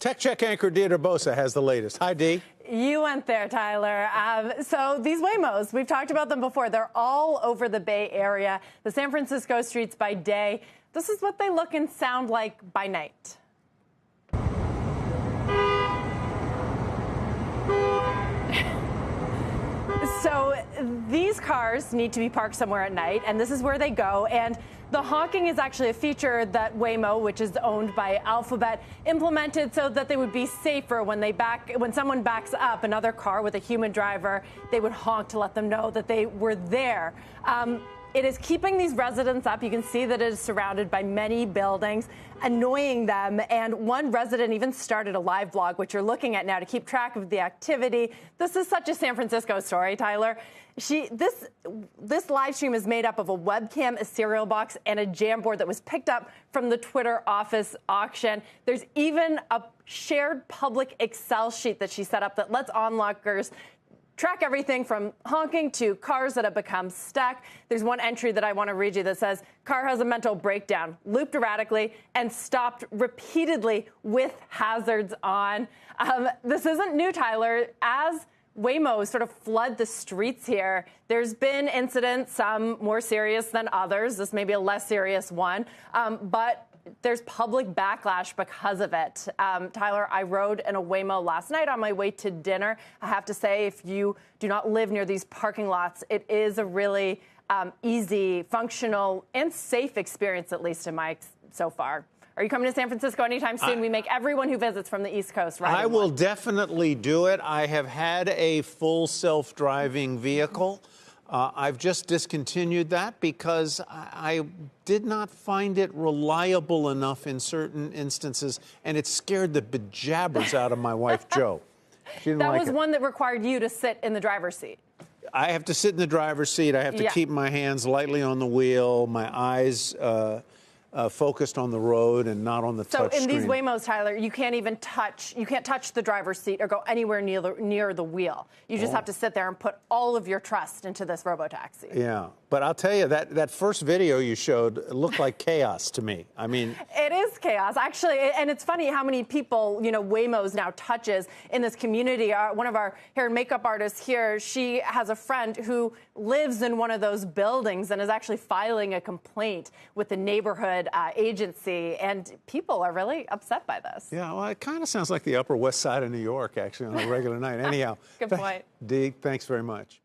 Tech Check anchor Deirdre Bosa has the latest. Hi, Dee. You went there, Tyler. So these Waymos, we've talked about them before. They're all over the Bay Area, the San Francisco streets by day. This is what they look and sound like by night. So these cars need to be parked somewhere at night, and this is where they go. And the honking is actually a feature that Waymo, which is owned by Alphabet, implemented so that they would be safer when someone backs up another car with a human driver. They would honk to let them know that they were there. It is keeping these residents up. You can see that it is surrounded by many buildings, annoying them. And one resident even started a live blog, which you're looking at now, to keep track of the activity. This is such a San Francisco story, Tyler. This live stream is made up of a webcam, a cereal box, and a Jamboard that was picked up from the Twitter office auction. There's even a shared public Excel sheet that she set up that lets onlookers track everything from honking to cars that have become stuck. There's one entry that I want to read you that says, car has a mental breakdown, looped erratically, and stopped repeatedly with hazards on. This isn't new, Tyler. As Waymo sort of flood the streets here, there's been incidents, some more serious than others. This may be a less serious one, but there's public backlash because of it. Tyler, I rode in a Waymo last night on my way to dinner. I have to say, if you do not live near these parking lots, it is a really easy, functional, and safe experience, at least in my so far. Are you coming to San Francisco anytime soon? We make everyone who visits from the East Coast ride. I will definitely do it. I have had a full self-driving vehicle. I've just discontinued that because I did not find it reliable enough in certain instances, and it scared the bejabbers out of my wife, Jo. She didn't that like was it. One that required you to sit in the driver's seat. I have to sit in the driver's seat. I have to keep my hands lightly on the wheel, my eyes focused on the road and not on the touch screen. So in these Waymos, Tyler, you can't touch the driver's seat or go anywhere near the wheel. You just have to sit there and put all of your trust into this robotaxi. Yeah, but I'll tell you, that first video you showed looked like chaos to me. I mean, it is chaos, actually, and it's funny how many people, Waymos now touches in this community. One of our hair and makeup artists here, she has a friend who lives in one of those buildings and is actually filing a complaint with the neighborhood agency, and people are really upset by this. Yeah, well, it kind of sounds like the Upper West Side of New York, actually, on a regular night. Anyhow, good point. Dee, thanks very much.